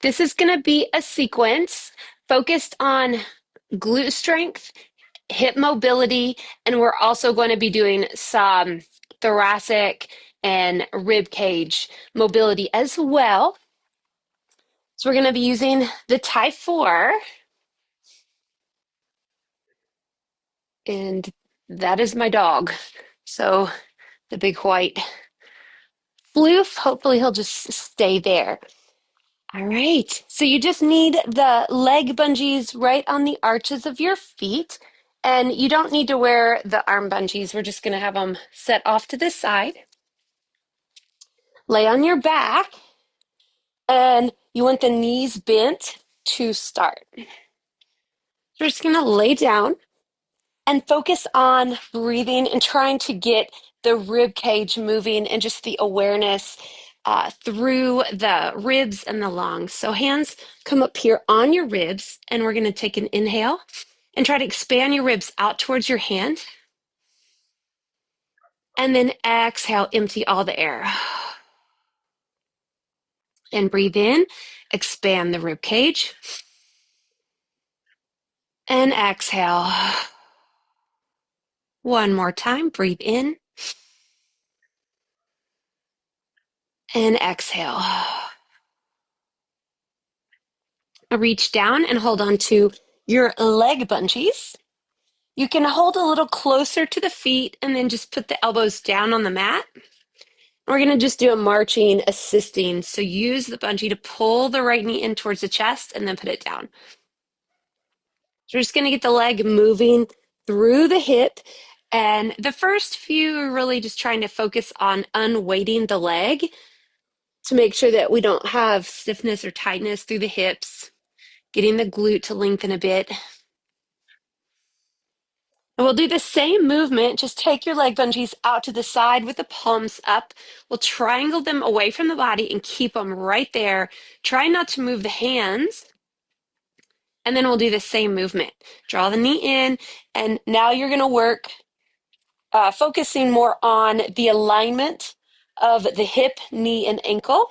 This is going to be a sequence focused on glute strength, hip mobility, and we're also going to be doing some thoracic and rib cage mobility as well. So we're going to be using the Type 4, and that is my dog. So the big white floof, hopefully he'll just stay there. All right, so you just need the leg bungees right on the arches of your feet, and you don't need to wear the arm bungees. We're just going to have them set off to the side. Lay on your back, and you want the knees bent to start. We're just going to lay down and focus on breathing and trying to get the rib cage moving and just the awareness through the ribs and the lungs. So hands come up here on your ribs, and we're going to take an inhale and try to expand your ribs out towards your hand. And then exhale, empty all the air. And breathe in, expand the rib cage. And exhale. One more time, breathe in. And exhale. Reach down and hold on to your leg bungees. You can hold a little closer to the feet and then just put the elbows down on the mat. We're going to just do a marching, assisting. So use the bungee to pull the right knee in towards the chest and then put it down. So we're just going to get the leg moving through the hip. And the first few are really just trying to focus on unweighting the leg to make sure that we don't have stiffness or tightness through the hips, getting the glute to lengthen a bit. And we'll do the same movement, just take your leg bungees out to the side with the palms up. We'll triangle them away from the body and keep them right there. Try not to move the hands. And then we'll do the same movement. Draw the knee in, and now you're going to work focusing more on the alignment of the hip, knee, and ankle.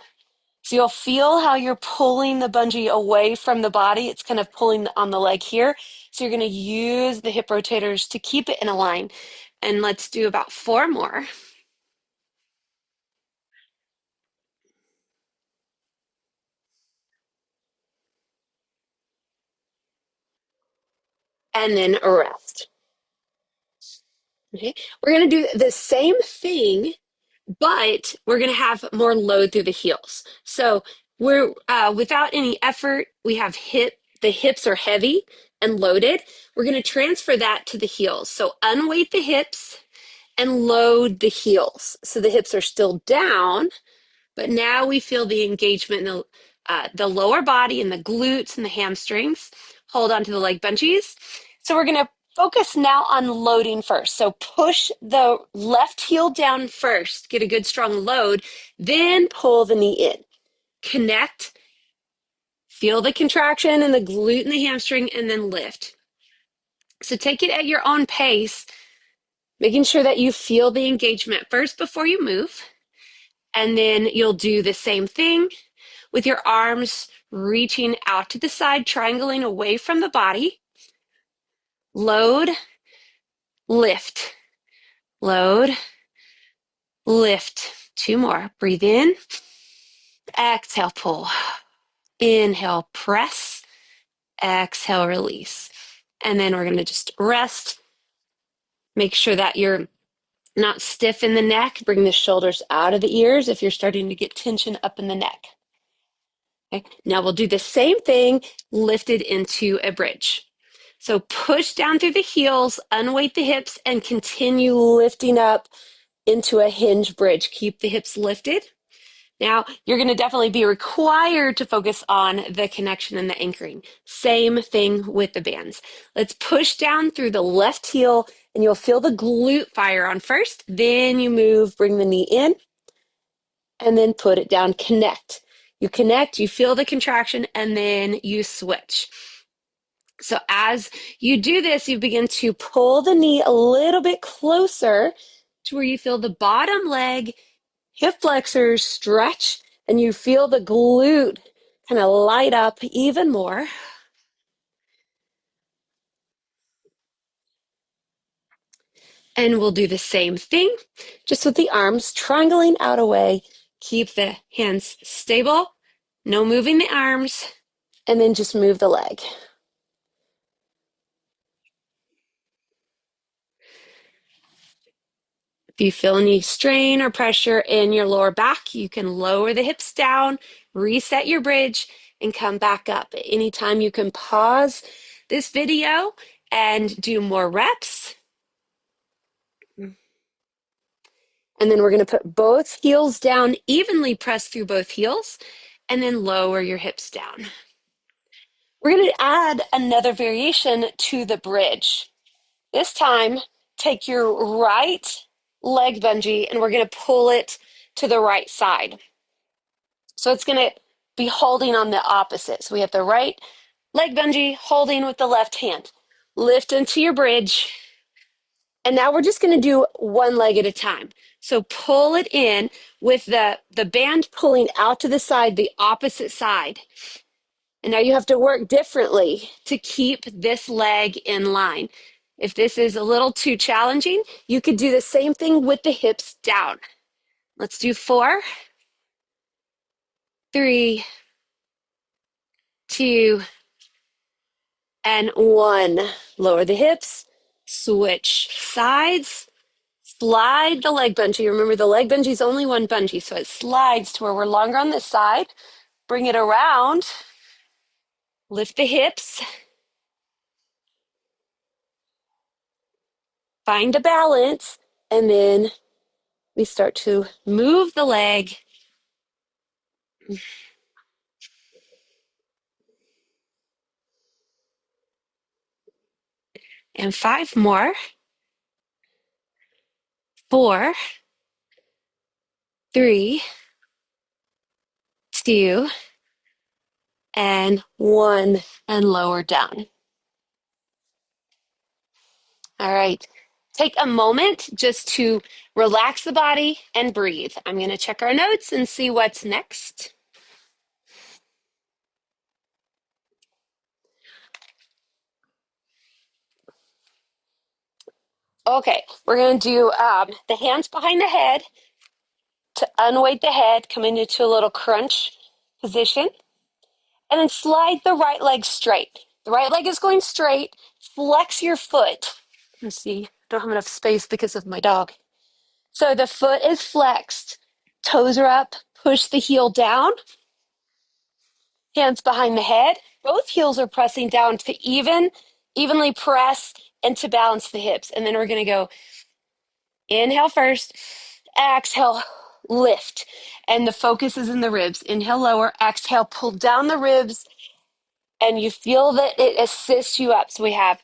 So you'll feel how you're pulling the bungee away from the body. It's kind of pulling on the leg here. So you're going to use the hip rotators to keep it in a line. And let's do about 4 more. And then rest. Okay, we're going to do the same thing, but we're going to have more load through the heels. So we're without any effort, we have the hips are heavy and loaded. We're going to transfer that to the heels. So unweight the hips and load the heels. So the hips are still down, but now we feel the engagement in the lower body and the glutes and the hamstrings. Hold on to the leg bungees. So we're going to focus now on loading first. So push the left heel down first, get a good strong load, then pull the knee in. Connect, feel the contraction in the glute and the hamstring, and then lift. So take it at your own pace, making sure that you feel the engagement first before you move. And then you'll do the same thing with your arms reaching out to the side, triangling away from the body. Load, lift, load, lift. 2 more. Breathe in, exhale, pull. Inhale, press, exhale, release. And then we're going to just rest. Make sure that you're not stiff in the neck. Bring the shoulders out of the ears if you're starting to get tension up in the neck. Okay. Now we'll do the same thing, lifted into a bridge. So push down through the heels, unweight the hips, and continue lifting up into a hinge bridge. Keep the hips lifted. Now, you're going to definitely be required to focus on the connection and the anchoring. Same thing with the bands. Let's push down through the left heel, and you'll feel the glute fire on first. Then you move, bring the knee in, and then put it down. Connect. You connect, you feel the contraction, and then you switch. So as you do this, you begin to pull the knee a little bit closer to where you feel the bottom leg, hip flexors stretch, and you feel the glute kind of light up even more. And we'll do the same thing, just with the arms, triangling out away. Keep the hands stable, no moving the arms, and then just move the leg. If you feel any strain or pressure in your lower back, you can lower the hips down, reset your bridge, and come back up. Anytime you can pause this video and do more reps. And then we're going to put both heels down, evenly press through both heels, and then lower your hips down. We're going to add another variation to the bridge. This time, take your right leg bungee and we're going to pull it to the right side. So it's going to be holding on the opposite. So we have the right leg bungee holding with the left hand. Lift into your bridge. And now we're just going to do one leg at a time. So pull it in with the band pulling out to the side, the opposite side. And now you have to work differently to keep this leg in line. If this is a little too challenging, you could do the same thing with the hips down. Let's do 4, 3, 2, and 1. Lower the hips, switch sides, slide the leg bungee. Remember, the leg bungee is only one bungee, so it slides to where we're longer on this side. Bring it around, lift the hips, find a balance, and then we start to move the leg. And 5 more. 4, 3, 2, and 1, and lower down. All right. Take a moment just to relax the body and breathe. I'm going to check our notes and see what's next. Okay, we're going to do the hands behind the head to unweight the head, come into a little crunch position, and then slide the right leg straight. The right leg is going straight. Flex your foot. Let's see, don't have enough space because of my dog. So the foot is flexed, toes are up, push the heel down, hands behind the head. Both heels are pressing down to evenly press and to balance the hips. And then we're going to go inhale first, exhale, lift. And the focus is in the ribs. Inhale, lower, exhale, pull down the ribs, and you feel that it assists you up. So we have,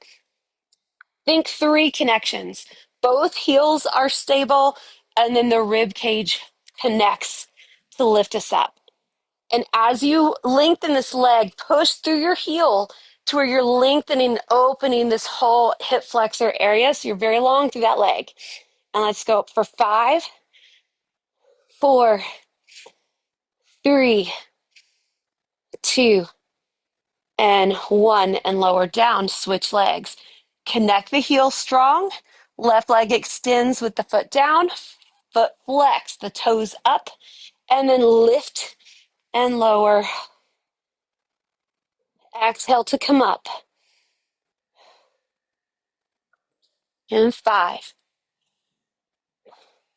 think 3 connections. Both heels are stable, and then the rib cage connects to lift us up. And as you lengthen this leg, push through your heel to where you're lengthening, opening this whole hip flexor area. So you're very long through that leg. And let's go for 5, 4, 3, 2, and 1, and lower down. Switch legs. Connect the heel strong. Left leg extends with the foot down. Foot flex, the toes up, and then lift and lower. Exhale to come up. And 5,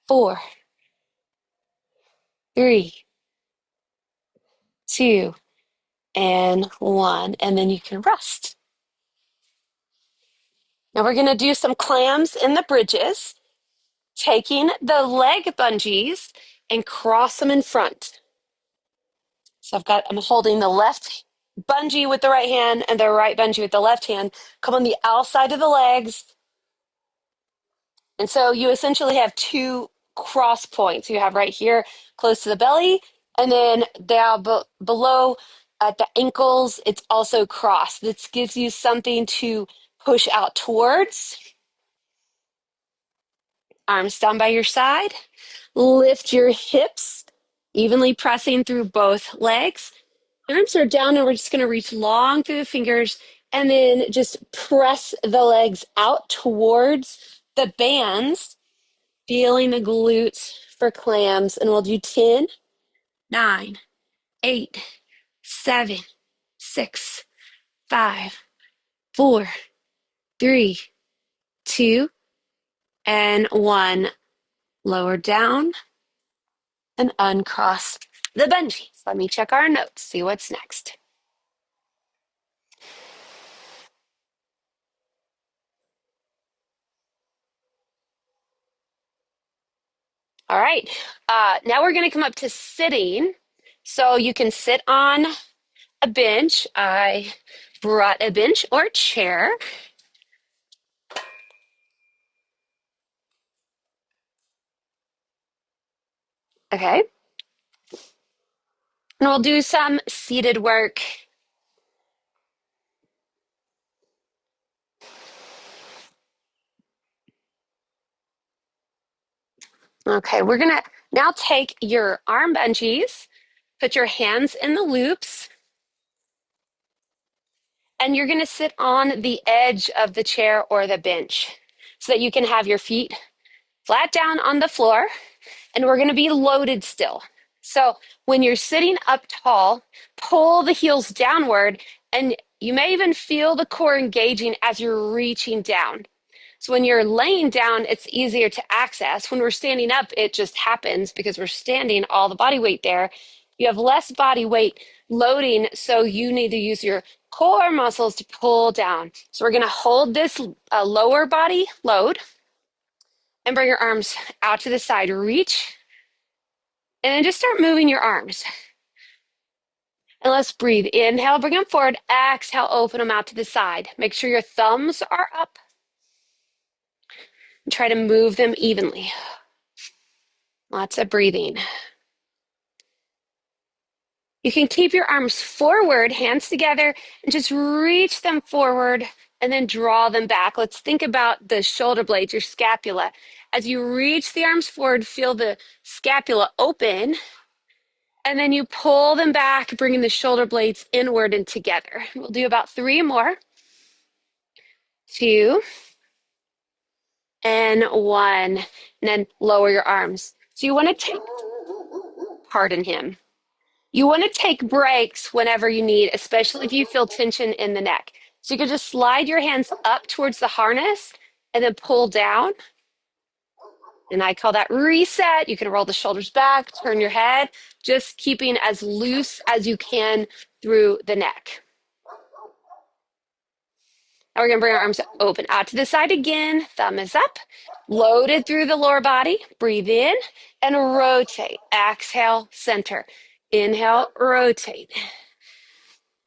4, 3, 2, and 1. And then you can rest. Now we're going to do some clams in the bridges, taking the leg bungees and cross them in front. So I'm holding the left bungee with the right hand and the right bungee with the left hand. Come on the outside of the legs. And so you essentially have 2 cross points. You have right here close to the belly, and then down below at the ankles, it's also crossed. This gives you something to push out towards. Arms down by your side. Lift your hips, evenly pressing through both legs. Arms are down, and we're just going to reach long through the fingers and then just press the legs out towards the bands, feeling the glutes for clams. And we'll do 10, 9, 8, 7, 6, 5, 4, 3, 2, and 1. Lower down and uncross the bungees. Let me check our notes, see what's next. All right, now we're going to come up to sitting. So you can sit on a bench. I brought a bench or chair. Okay, and we'll do some seated work. Okay, we're going to now take your arm bungees, put your hands in the loops, and you're going to sit on the edge of the chair or the bench so that you can have your feet flat down on the floor, and we're going to be loaded still. So when you're sitting up tall, pull the heels downward, and you may even feel the core engaging as you're reaching down. So when you're laying down, it's easier to access. When we're standing up, it just happens because we're standing, all the body weight there. You have less body weight loading, so you need to use your core muscles to pull down. So we're going to hold this lower body load and bring your arms out to the side. Reach, and then just start moving your arms. And let's breathe. Inhale, bring them forward. Exhale, open them out to the side. Make sure your thumbs are up. And try to move them evenly. Lots of breathing. You can keep your arms forward, hands together, and just reach them forward and then draw them back. Let's think about the shoulder blades, your scapula. As you reach the arms forward, feel the scapula open, and then you pull them back, bringing the shoulder blades inward and together. We'll do about 3 more. 2, and 1. And then lower your arms. So you want to take, pardon him. You want to take breaks whenever you need, especially if you feel tension in the neck. So you can just slide your hands up towards the harness and then pull down. And I call that reset. You can roll the shoulders back, turn your head, just keeping as loose as you can through the neck. Now we're going to bring our arms open out to the side again. Thumb is up. Loaded through the lower body. Breathe in and rotate. Exhale, center. Inhale, rotate.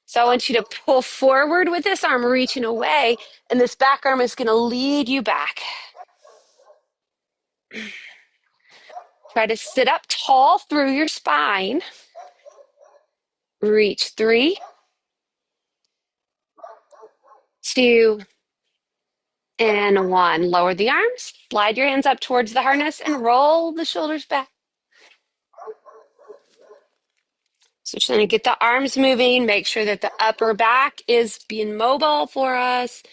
So I want you to pull forward with this arm, reaching away, and this back arm is going to lead you back. Try to sit up tall through your spine. Reach 3, 2, and 1. Lower the arms, slide your hands up towards the harness, and roll the shoulders back. So just going to get the arms moving, make sure that the upper back is being mobile for us.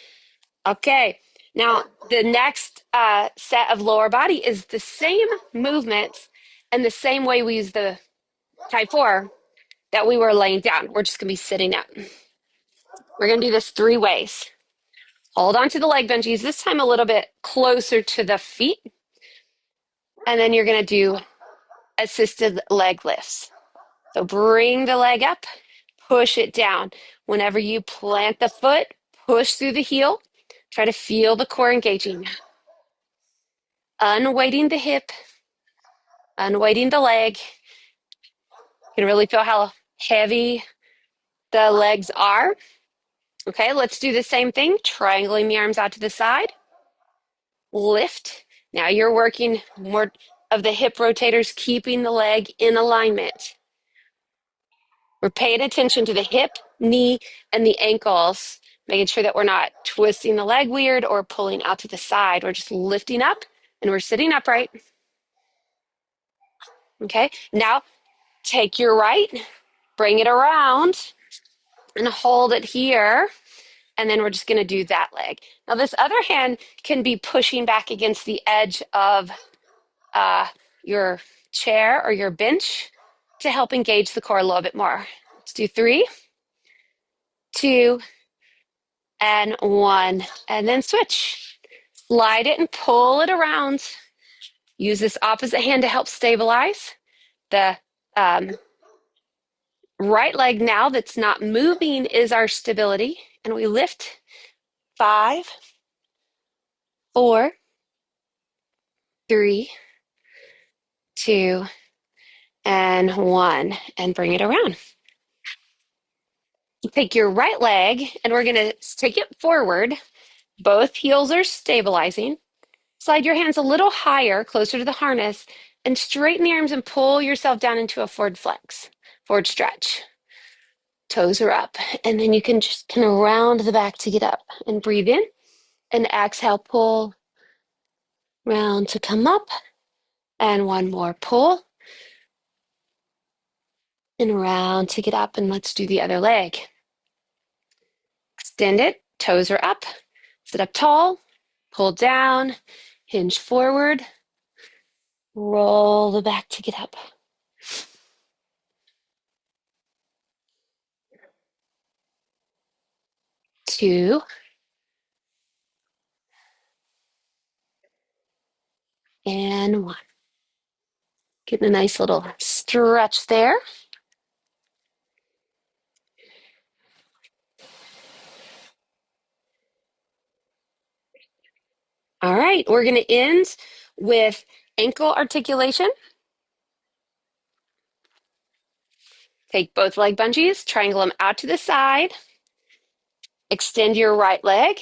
Okay, now the next set of lower body is the same movements and the same way we use the type 4 that we were laying down. We're just going to be sitting up. We're going to do this 3 ways. Hold on to the leg bungees, this time a little bit closer to the feet. And then you're going to do assisted leg lifts. So bring the leg up, push it down. Whenever you plant the foot, push through the heel. Try to feel the core engaging. Unweighting the hip, unweighting the leg. You can really feel how heavy the legs are. Okay, let's do the same thing. Triangling the arms out to the side. Lift. Now you're working more of the hip rotators, keeping the leg in alignment. We're paying attention to the hip, knee, and the ankles, making sure that we're not twisting the leg weird or pulling out to the side. We're just lifting up and we're sitting upright. Okay, now take your right, Bring it around and hold it here. And then we're just going to do that leg. Now, this other hand can be pushing back against the edge of your chair or your bench to help engage the core a little bit more. Let's do 3, 2, and 1. And then switch. Slide it and pull it around. Use this opposite hand to help stabilize. The right leg now that's not moving is our stability. And we lift 5, 4, 3, 2, and 1. And bring it around. Take your right leg and we're going to take it forward. Both heels are stabilizing. Slide your hands a little higher, closer to the harness, and straighten the arms and pull yourself down into a forward flex, forward stretch. Toes are up. And then you can just kind of round the back to get up and breathe in. And exhale, pull, round to come up. And one more pull. And round to get up. And let's do the other leg. Extend it. Toes are up. Sit up tall. Pull down. Hinge forward. Roll the back to get up. 2, and 1. Getting a nice little stretch there. All right, we're going to end with ankle articulation. Take both leg bungees, triangle them out to the side, extend your right leg,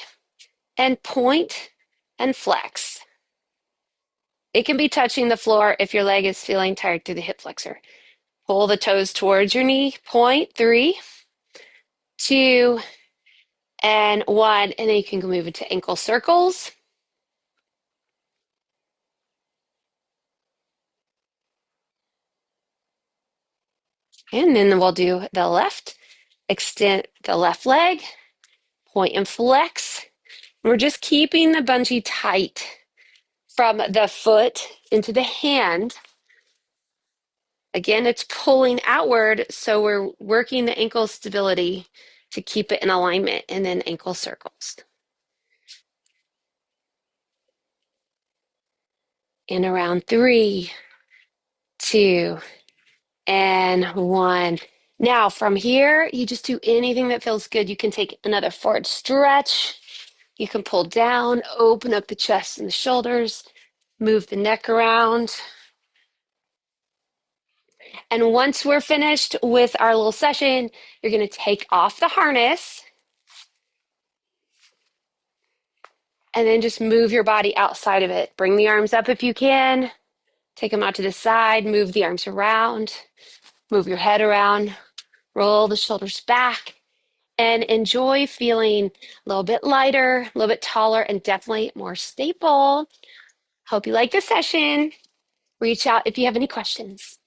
and point and flex. It can be touching the floor if your leg is feeling tired through the hip flexor. Pull the toes towards your knee, point, 3, 2, and 1, and then you can move into ankle circles. And then we'll do the left, extend the left leg, point and flex. We're just keeping the bungee tight from the foot into the hand. Again, it's pulling outward, so we're working the ankle stability to keep it in alignment, and then ankle circles. And around 3, 2, and 1. Now, from here, you just do anything that feels good. You can take another forward stretch. You can pull down, open up the chest and the shoulders, move the neck around. And once we're finished with our little session, you're going to take off the harness and then just move your body outside of it. Bring the arms up if you can. Take them out to the side, move the arms around, move your head around, roll the shoulders back, and enjoy feeling a little bit lighter, a little bit taller, and definitely more stable. Hope you like the session. Reach out if you have any questions.